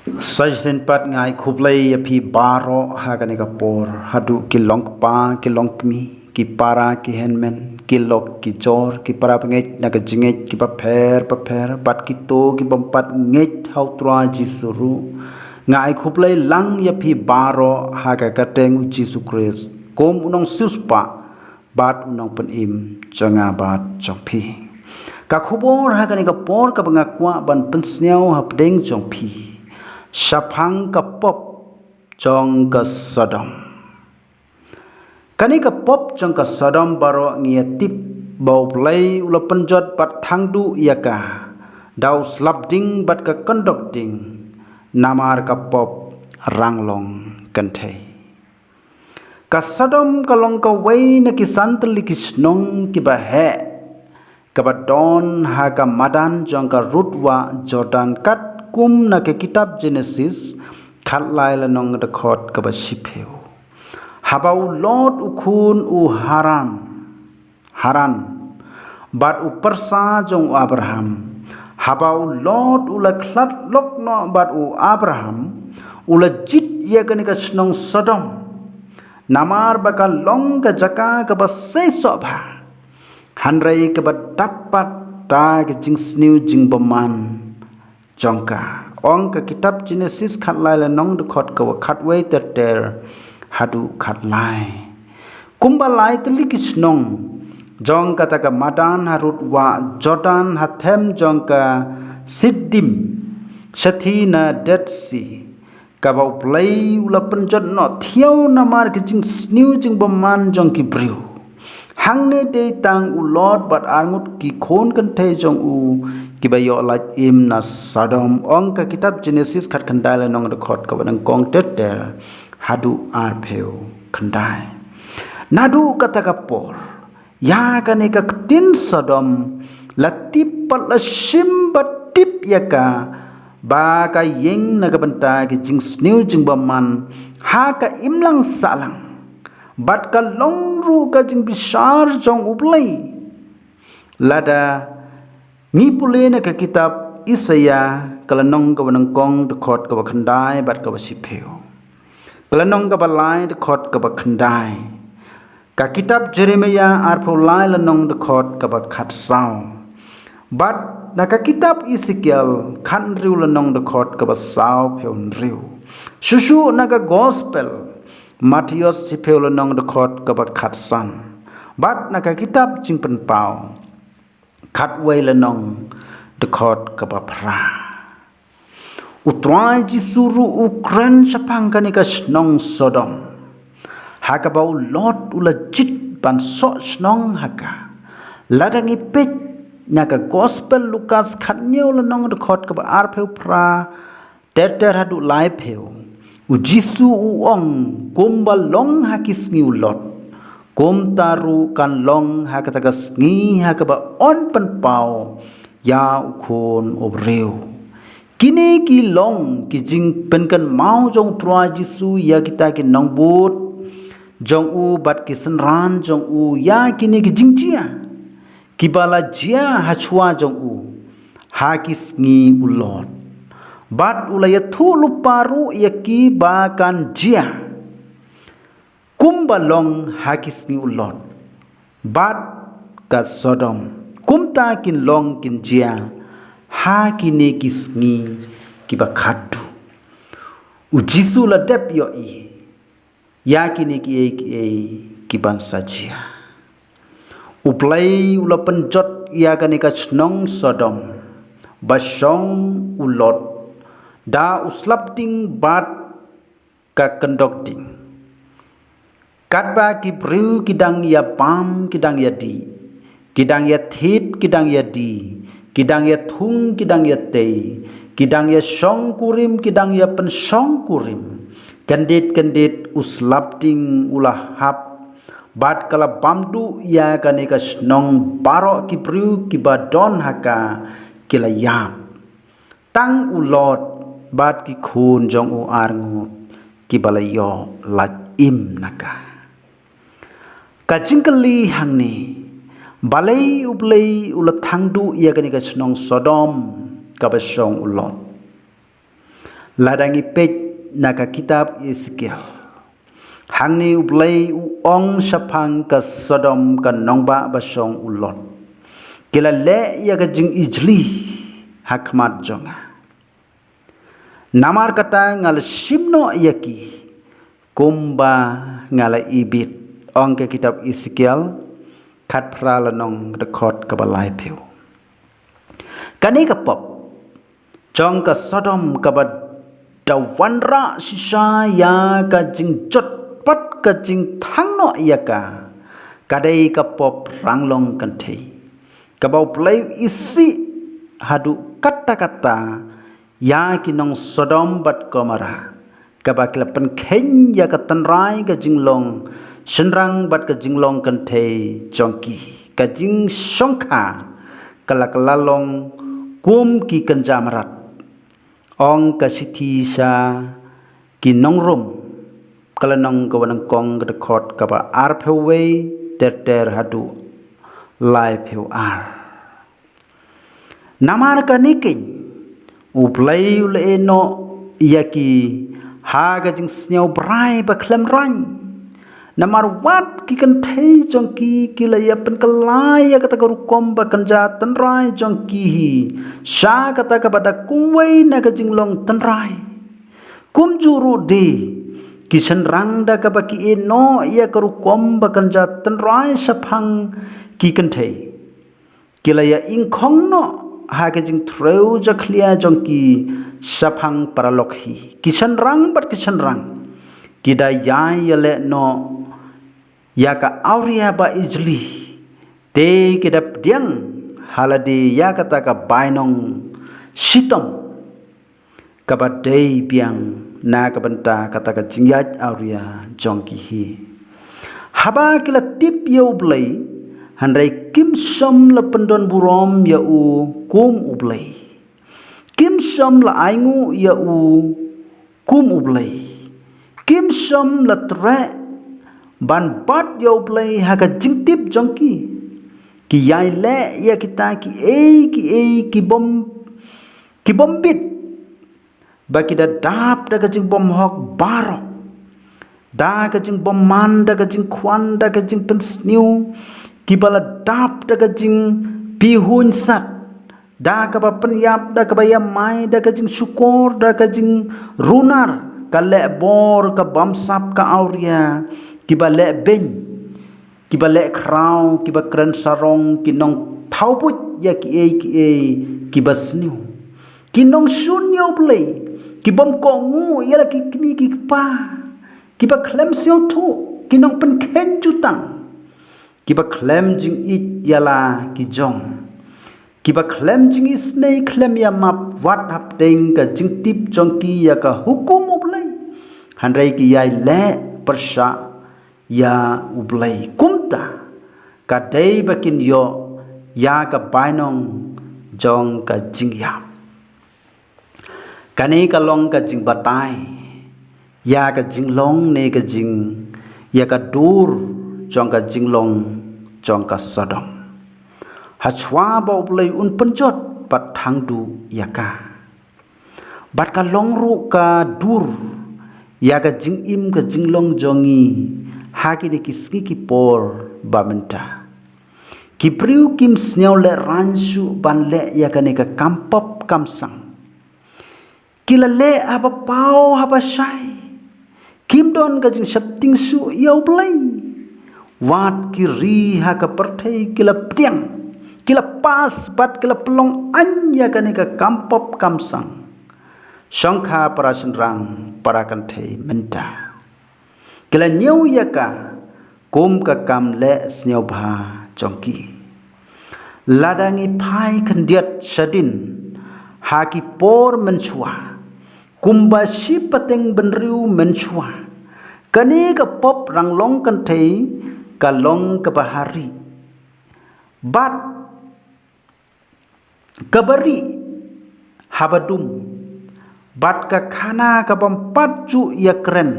Sajsen pat ngai khublai api baro hagani kapor hadu ki longpa ki longkmi ki para ki henmen ki lok ki jor ki para penget naga jinget ki pa pher bat ki to ki bampat nget hau tra jisuru ngai khublai lang yapi baro haga kateng jisu Christ kom unong suspa bat unong pen im changa bat chongpi ka khubor hagani kapor ka bangakwa ban pensniau hapdeng chongpi Sapang kapop jong ka Sodom. Kani kapop jong ka Sodom baro ngia tip bau play ula penjot bat thangdu iaka. Dau slapding bat ka kondok ding. Namar kapop ranglong kantay. Ka Sodom kalong ka way na kisantali kisnong kibahe. Kabadon haga madan jong ka rutwa Jordan kat kum na ke kitab Genesis khatlai la nong da khot ka ba sipheu habau lot ukhun u haran bat u persa jong Abraham habau lot u la khlat lok no bat u Abraham u la jit ya kani ka snong Sodom namar bakal long ka jaka ka ba sei sobha hanrai ka ba dapat ta ke jing sniu jing baman jongka ong ka kitab Genesis khatlai la nong de khot ka khatwei ter hadu khatlai kumbalai tli kisnong jongka ta ka madan harut wa Jordan hathem jongka siddim sathina Dead Sea ka bau play ula penjot no thiau namar ki jing sniu jing baman jong ki briu hangne de tang u lord bat arngut ki khon kan the jong u kibayo laj im na Sodom ong ka kitab Genesis khat khandai la nong de khot ka banang kong ter hadu arpheu khandai nadu kata kapor ya kane ka tin Sodom latip pat la sim batip yaka ba ka yeng na ka banta ki jing sniu jing baman ha ka imlang salang bat ka longru ka jing bisar jong ublai lada ngi pule na ka kitab Isaya kalanong ka banang kong de khot ka khandai bat ka sipheu kalanong ka balai de khot ka khandai ka kitab Jeremia arpulai lanong de khot ka khat sao bat na ka kitab Ezekiel khan riu lanong de khot ka sao pheun riu susu na ka gospel Matius sipheu lanong de khot ka khat san bat na ka kitab jingpen pau khatwei lanong de khot ka phra utrai jisuru ukran sapang kani ka snong Sodom haka bau lot ula jit ban so snong haka ladangi pet naka gospel Lukas khatneu lanong de khot ka arpheu phra ter hadu lai pheu u jisu u ong kumba long hakis ngiu lot kom taru kan long hakatagas ngi hakaba on pen pau ya ukhon obreu kini ki long ki jing pen kan mau jong trua jisu ya kita ki nong but jong u bat ki senran jong u ya kini ki jing chia ki bala jia hachua jong u hakis ngi ulot bat ulaya thu luparu ya ki ba kan jia kumbalong hakis ni ulot bat ka Sodom kumta kin long kin jia hakine kisngi kibakhatu ujisu la dep yo i yakine ki kiban sajia uplai ula penjot yakane ka snong Sodom basong ulot da uslapting bat ka kendok ding katba ki briu kidang ya pam kidang ya di kidang ya thit kidang ya di kidang ya thung kidang ya te kidang ya song kurim kidang ya pen song kurim kendit uslapting ulah hap bat kala bamdu ya kane ka snong baro ki briu ki badon haka kila yap tang ulot bat ki khun jong u arngut ki balayo laj im naka kacingkali hangni balai ublai ulat thangdu ia kani ka snong Sodom ka basong ulot ladangi pej naka kitab Ezekiel hangni ublay uong sapang ka Sodom ka nongba basong ulot kila le ya ka jing ijli hakmat jonga namar kata ngal simno yaki kumba ngala ibit ong ke kitab Ezekiel kat pralanong rekod kabalai piu kani kapop jong ka Sodom kabat dawanra sisa ya ka jing jot pat ka jing thangno yaka kadai kapop ranglong kantei kabau play isi hadu kata-kata ya kinong Sodom bat Gomora kabakila penken ya ka tanrai ka jinglong senrang bat ka jinglong kantei jongki ka jing songkha kalakalalong kum ki kanjamarat ong ka siti sa kinong rum kalanong kawanang kong kedekot kaba arpewe ter hadu lai peu ar namar ka niking uplay ule no yaki haga jing snyau brai ba klem rang namar wat ki kan thei jongki kila ya pen kalai ya kata garu kom ba kanja tanrai jongki sha kata ka pada kuwei na ka jing long tanrai kum juru de kisan rang da ka ba ki no ya garu kom ba kanja tanrai saphang ki kan thei kila ya ingkhong no haga jing treu ja khlia jongki saphang paralokhi kisan rang kida yai yale no yaka auria ba ijli te kida diang halade ya kata ka bainong sitom kabadei biang na kabanta kata ka jingyat auria jongki hi haba kila tip yoblay handai kim som la pendon burom ya u kum ublay kim som la aingu ya u kum ublay kim som la tre ban bat ya ublay haga jingtip jongki ki yai le ya kita ki bom bit baki da dap da jing bom hok baro da jing bom man da jing kwan da jing pensniu kibala dap da jing pihun sat da ka ba penyap da ka ba ya mai da ka jing syukur da ka jing runar ka le bor ka bamsap ka auria kiba le ben kiba le krau kiba kren sarong kinong thauput ya ki kiba sniu kinong sunyo play kibom kongu ya ki kini ki pa kiba klem sio thu kinong pen khen jutang kiba klem jing it yala ki jong kiba klem jing isnei klem ya map wat hap deng ka jing tip jongki ya ka hukum ublai handrai ki yai le persha ya ublai kumta ka dei bakin yo ya ka bainong jong ka jing ya kani ka long ka jing batai ya ka jing long ne ka jing ya ka dur jong ka jing long jong ka Sodom hachwa ba ublai un penjot pat thangdu ya ka bat ka long ru ka dur ya ka jing im ka jing long jongi haki de kiski ki por bamenta kipriu kim snyau le ransu ban le ya ka ne ka kampop kamsang kila le apa pau apa shai kim don ka jing sapting su ya ublai wat kiri ha ka perthei kila ptiang kila pas bat kila pelong anya ka ne ka kampop kamsang songkha parasin rang parakan thei menta kila nyau yaka kum ka kam le snyau bha jongki ladangi phai khandiat sadin haki por menchua kumba si pateng benriu menchua kani ka pop ranglong kan thei kalong ka bahari bat kabari habadum bat ka khana ka bampat chu yakren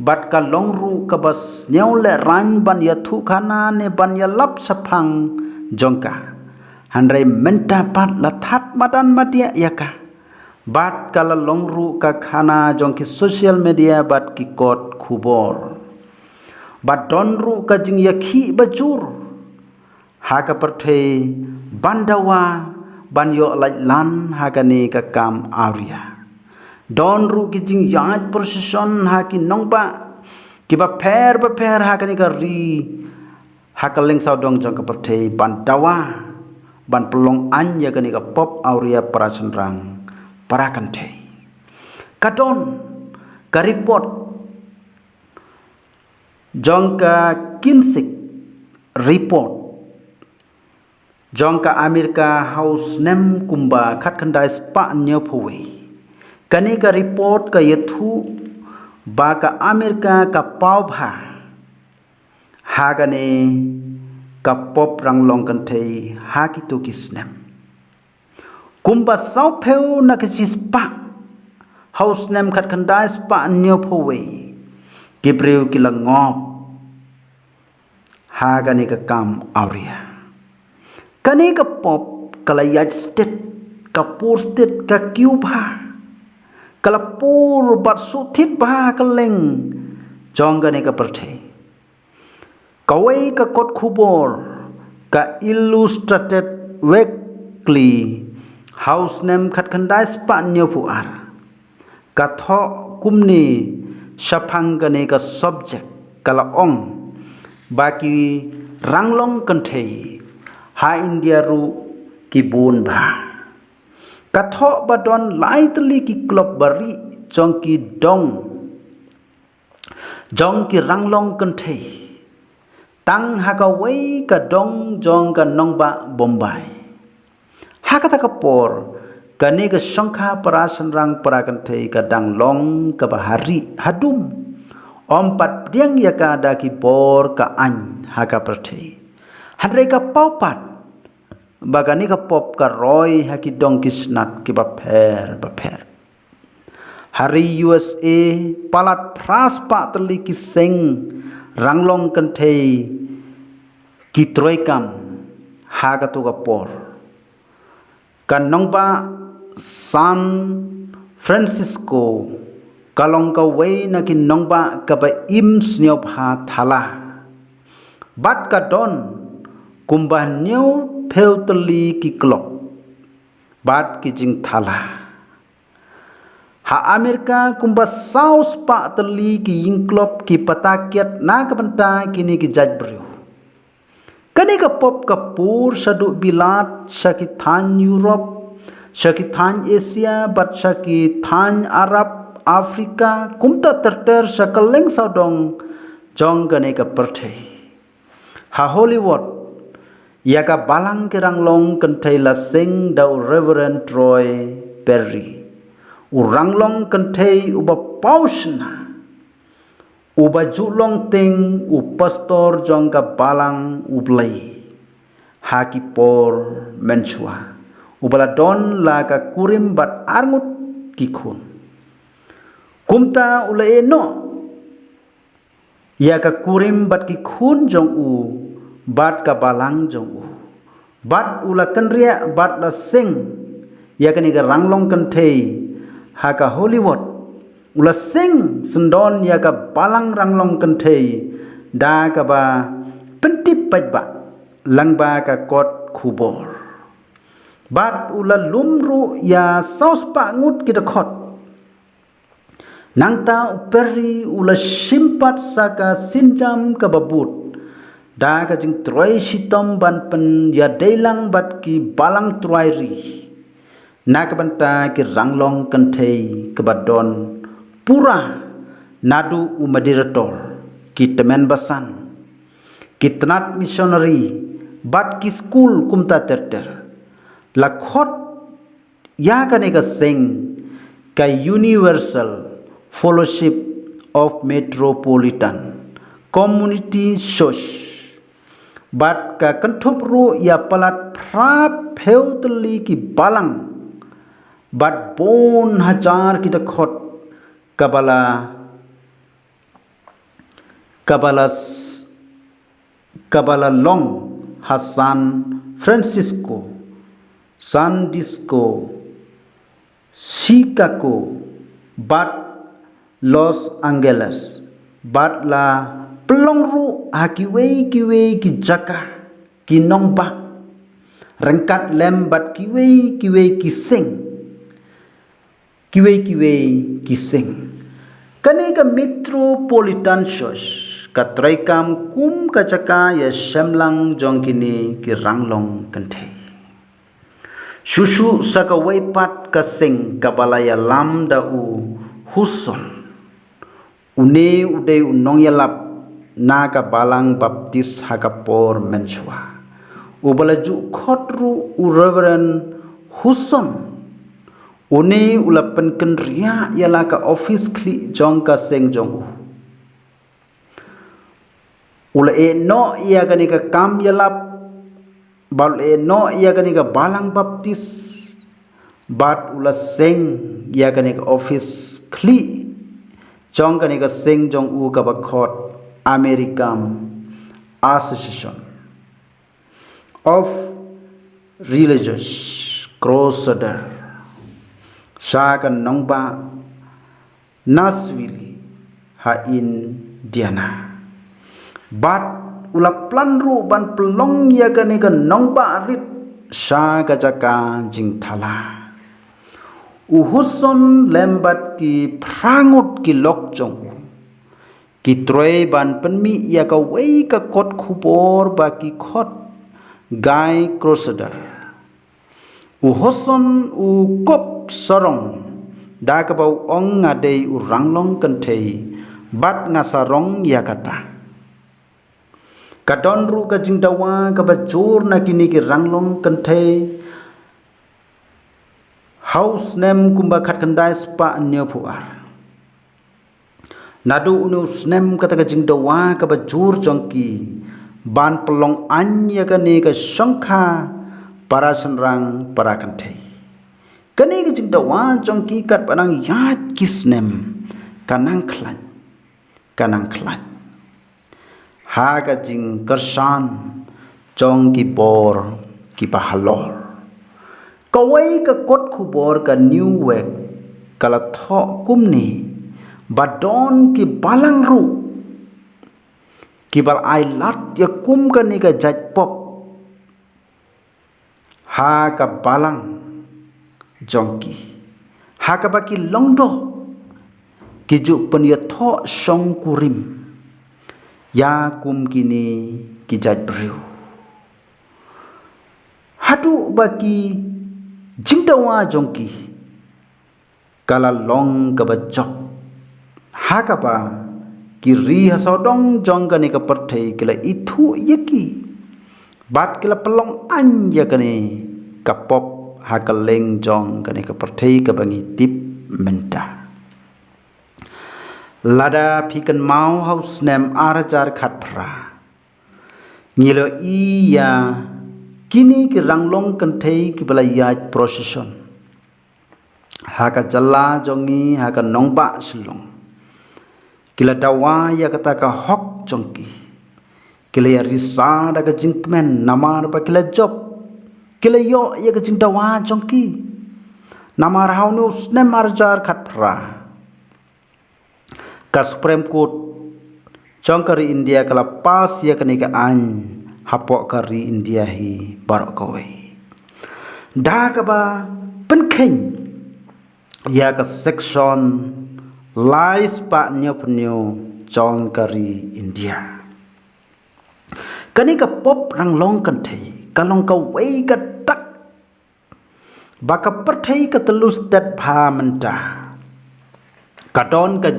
bat ka longru ka bas nyaule ran ban ya thu khana ne ban ya lap saphang jongka handrai menta pat lathat madan matia yaka bat kala longru ka khana jong ki social media bat ki kot khubor bat donru ka jing yakhi bajur ha ka perthei bandawa banyo lai lan ha ka ni ka kam aria donru ki jing yaj procession ha ki nongba ki ba pher ha ka ni ka ri ha ka leng sau dong jong ka perthei bandawa ban pelong anya ka ni ka pop auria prasenrang parakante kadon ka report jongka kinsik report jongka Amerika House nem kumba khat khandai spa nya phuwe kani ka report ka yathu ba ka Amerika ka pau bha ha kane ka pop ranglong kan thei ha ki tu kisnem kumba sau pheu na ka spa House nem khat khandai spa nya phuwe Gabriel kila ngop ha gani ka kam auria kani ka pop kala yaj state ka pur state ka cuba kala pur bat suthit ba ka leng jong gani ka perthei kawai ka kot khubor ka illustrated weekly house name khat khandai spa nyo puar ka tho kumni Shaphangane ka subject kala ong baki ranglong kanthe ha India ru ki bun ba katho badon lightly ki klop bari jong ki ranglong kanthe tang ha ka wei ka dong jong ka nongba Bombay ha ka ta ka por kani ka sangkha parasanrang parakantei ka danglong ka bahari hadum ompat diang ya ka da ki por ka an ha ka perthei hadre ka paupat bagani ka pop ka roy ha ki dong kisnat ki ba pher hari USA palat pras pa tali ki seng ranglong kantei ki troikam ha ka tu ka por kan nongba San Francisco kalong ka wei na kin nongba ka ba im sniop ha thala bat ka don kumba new peutli ki klok bat ki jing thala ha Amerika kumba saus pa tli ki ying klop ki patakiat na ka banta kini ki jaj brio kani ka pop ka pur sadu bilat sakithan Europe Syakithan Asia bat Syakithan Arab Afrika kumta terter sakaleng saudong jong gane ka perthei ha Hollywood ya ka balang kirang long kenthei la sing da Reverend Troy Perry urang long kenthei uba pausna uba julong ting u pastor jong ka balang ublai ha ki por menchua ubala don la ka kurim bat arngut kikhun kumta ula eno ya ka kurim bat kikhun jong u bat ka balang jong u bat ula kanria bat la sing ya ka ni ka ranglong kantei ha ka Hollywood ula sing sendon ya ka balang ranglong kantei da ka ba pentip pajba lang ba ka kot khubor bat ula lumru ya saus pa ngut kita khot nangta uperi ula simpat saka sinjam ka babut da ka jing troi sitom ban pen ya deilang bat ki balang troi ri na ka banta ki ranglong kantei ka badon pura nadu umadirator ki temen basan ki tenat missionary bat ki school kumta terter lakhot ya kane ka sing ka Universal Fellowship of Metropolitan Community Church bat ka kanthup ru ya palat phrap heutli ki balang bat bon hajar kita khot kabala long San Francisco San Disco Chicago, bat Los Angeles, bat la pelong ru kiwei ki jaka ki nong ba rengkat lem bat kiwei ki sing kiwei ki sing kane ka metropolitan church ka traikam kum ka jaka ya semlang jong kini ki ranglong kante susu saka weipat ka sing ka balaya lam da u huson une uday unong yalap naga balang baptis hakapor menchua ubalaju khotru u Reverend Huson une ulapan kenria yala ka office kli jong ka seng jong ula no iya gani ka kam yalap bal no iya gani ka balang baptis bat ula seng iya gani ka office kli jong gani ka seng jong u ka bakhot American Association of Religious Crusader Sakan nongba Nashville ha Indiana bat ula planru ban pelong ya gani ka nongba rit saga jaka jing thala uhuson lembat ki prangut ki lokjong ki troy ban penmi ya ka wei ka kot khupor ba ki khot gai crusader uhoson u kop sarong da ka bau ong ngadei u ranglong kentei bat ngasarong ya kata kadon ru ka jingdawa ka bajur na kini ki ranglong kentei house name kumba khat kandai spa nyo puar nadu unus nem kata ka jingdawa ka bajur jongki ban pelong anya kane ka sangkha para senrang para kante kane ka jingdawa jongki kat panang yat kisnem kanang klan ha ka jing kersan jongki bor ki pahalor kawai ka kot khubor ka new wek kala tho kumni badon ki balang ru ki bal ai lat ya kum ka ni ka jaj pop ha ka balang jongki ha ka baki longdo ki ju pen ya tho song kurim ya kum kini ki jaj briu hatu baki jingdawa jongki kala long ka bajok hakapa kiri hasodong jong kane ka perthai kila ithu yaki bat kila pelong anja kane kapop hakaleng jong kane ka perthai ka bangi tip menta lada phikan mau house nem arajar khatpra ngilo iya kini ki ranglong kanthei ki balayat procession haka jalla jongi haka nongba silong kila dawa ya kata ka hok jongki kila ya risa da ka jingmen namar pa kila job kila yo ya ka jingdawa jongki namar haunu snem marjar khatpra ka Supreme Court jongkari India kala pas ya kani ka an hapok kari India hi barok kowe da ka ba penkheng ya ka section lais pa nyo jong kari India kani ka pop ranglong kantei kalong ka wei ka tak baka perthai ka telus tet bha menta kadon ka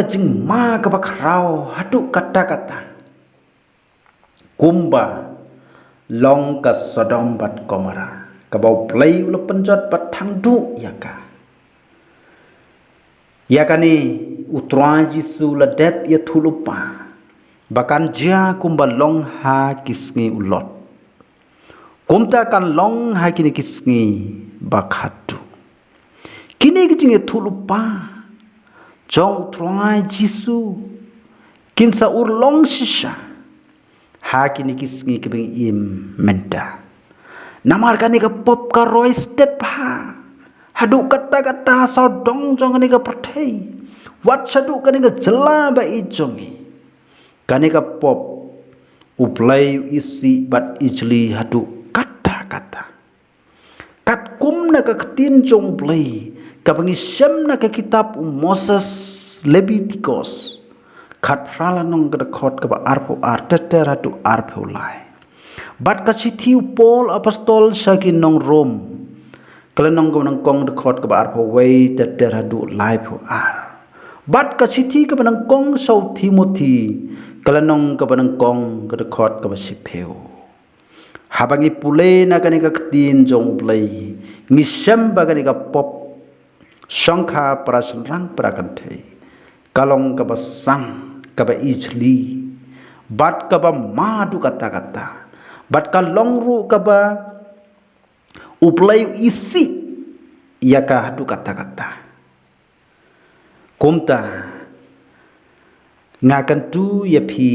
jing ma ka bakrau hatu kata kumba long ka Sodom bat Gomora kabau play ula penjat bat thangdu yaka ni utwa Jisu la dep ya thulupa bakan jia kumba long ha kisngi ulot kumta kan long ha kini kisngi bakhatu kini kijing ya thulupa jong utwa Jisu kinsa urlong shisha ha kini kisngi kibing im menta namar kani ka pop ka roisted pa hadu kata sodong jong kani ka perthei wat sadu kani ka jela ba ijongi kani ka pop uplay isi bat ijli hadu kata kat kum na ka tin jong play ka pangisem na ka kitab Moses Leviticus kat frala nong ka khot ka ba arpo arteter hadu arpo lai bat ka chithi Paul apostol sakin nong Rom kalanong ko nang kong khot ka ba arpo way teter hadu lai po ar bat ka chithi ka ba nang kong sau Timothy kalanong ka ba nang kong ka khot ka ba sipeu habangi pule na kani ka tin jong play ngisem ba kani ka pop sangkha prasanrang prakanthe kalong ka ba sang ka ba ijli bat ka ba madu kata bat ka longru ka ba uplay isi ya ka hadu kata kumta ngakan tu ya phi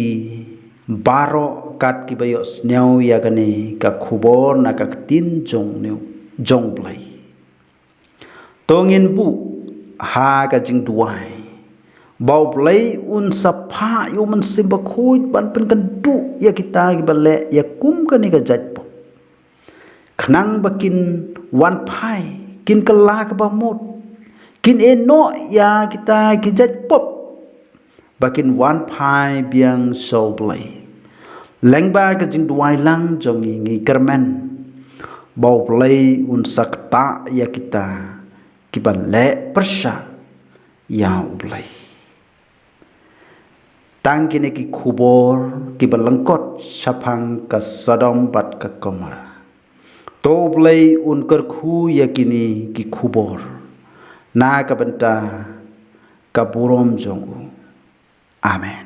baro kat ki bayo sneu ya gani ka khubor na ka tin jong play tongin bu ha ka jing duai bau play un sapha yu man simba khoi ban pen kan du ya kita ki bale ya kum ka ni ka jat po khnang bakin wan phai kin ka la ka ba mot kin e no ya kita ki jat pop bakin wan phai biang so play lengba ka jing duai lang jongi ngi kermen bau play un sakta ya kita ki bale persha ya play tang kini ki khubor ki balangkot saphang ka Sodom bat ka Gomora to play un kar khu yakini ki khubor na ka banta ka burom jong amen.